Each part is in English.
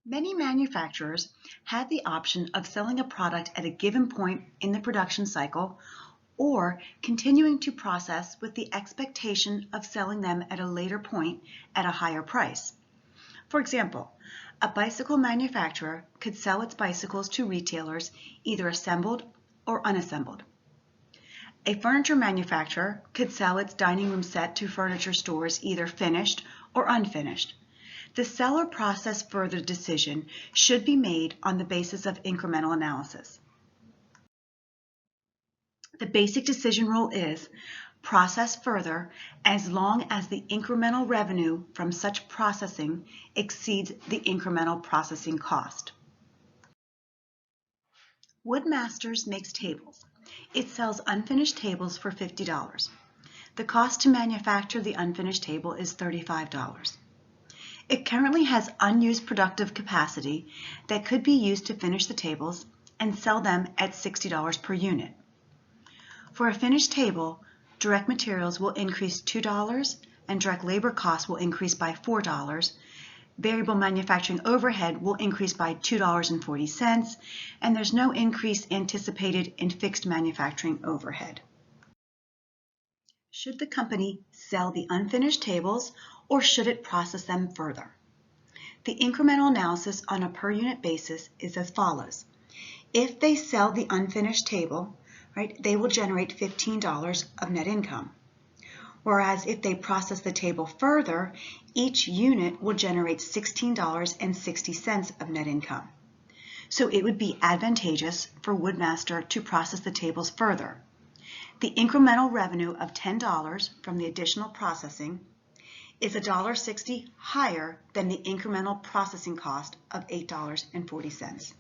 Many manufacturers have the option of selling a product at a given point in the production cycle or continuing to process with the expectation of selling them at a later point at a higher price. For example, a bicycle manufacturer could sell its bicycles to retailers either assembled or unassembled. A furniture manufacturer could sell its dining room set to furniture stores either finished or unfinished. The sell or process further decision should be made on the basis of incremental analysis. The basic decision rule is process further as long as the incremental revenue from such processing exceeds the incremental processing cost. Woodmasters makes tables. It sells unfinished tables for $50. The cost to manufacture the unfinished table is $35. It currently has unused productive capacity that could be used to finish the tables and sell them at $60 per unit. For a finished table, direct materials will increase $2 and direct labor costs will increase by $4. Variable manufacturing overhead will increase by $2.40, and there's no increase anticipated in fixed manufacturing overhead. Should the company sell the unfinished tables or should it process them further? The incremental analysis on a per unit basis is as follows. If they sell the unfinished table, they will generate $15 of net income. Whereas if they process the table further, each unit will generate $16.60 of net income. So it would be advantageous for Woodmaster to process the tables further. The incremental revenue of $10 from the additional processing is $1.60 higher than the incremental processing cost of $8.40.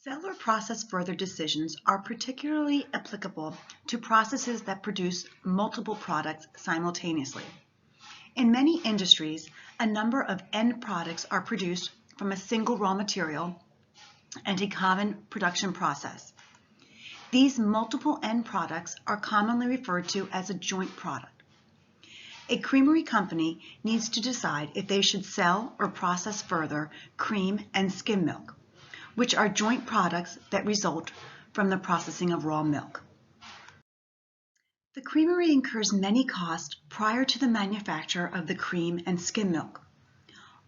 Sell or process further decisions are particularly applicable to processes that produce multiple products simultaneously. In many industries, a number of end products are produced from a single raw material and a common production process. These multiple end products are commonly referred to as a joint product. A creamery company needs to decide if they should sell or process further cream and skim milk, which are joint products that result from the processing of raw milk. The creamery incurs many costs prior to the manufacture of the cream and skim milk.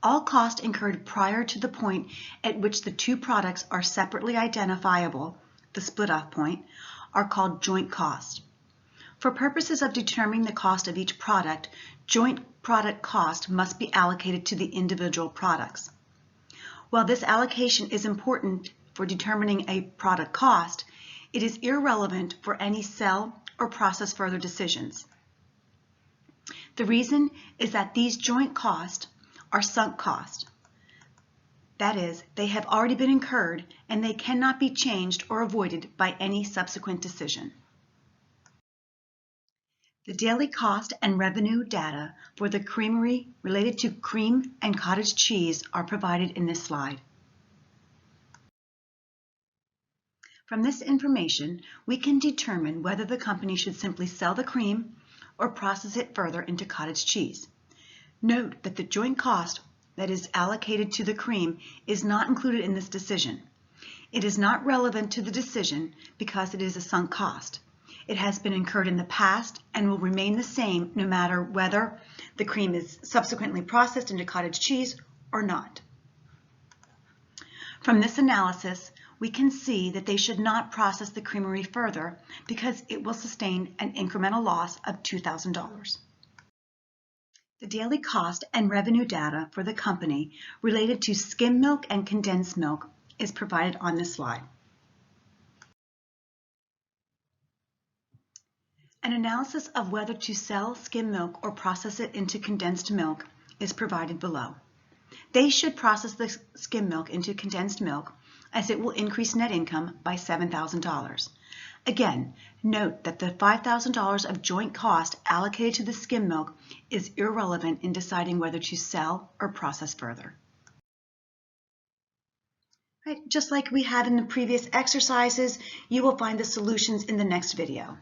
All costs incurred prior to the point at which the two products are separately identifiable, the split-off point, are called joint costs. For purposes of determining the cost of each product, joint product cost must be allocated to the individual products. While this allocation is important for determining a product cost, it is irrelevant for any sell or process further decisions. The reason is that these joint costs are sunk costs. That is, they have already been incurred and they cannot be changed or avoided by any subsequent decision. The daily cost and revenue data for the creamery related to cream and cottage cheese are provided in this slide. From this information, we can determine whether the company should simply sell the cream or process it further into cottage cheese. Note that the joint cost that is allocated to the cream is not included in this decision. It is not relevant to the decision because it is a sunk cost. It has been incurred in the past and will remain the same no matter whether the cream is subsequently processed into cottage cheese or not. From this analysis, we can see that they should not process the creamery further because it will sustain an incremental loss of $2,000. The daily cost and revenue data for the company related to skim milk and condensed milk is provided on this slide. An analysis of whether to sell skim milk or process it into condensed milk is provided below. They should process the skim milk into condensed milk as it will increase net income by $7,000. Again, note that the $5,000 of joint cost allocated to the skim milk is irrelevant in deciding whether to sell or process further. Just like we had in the previous exercises, you will find the solutions in the next video.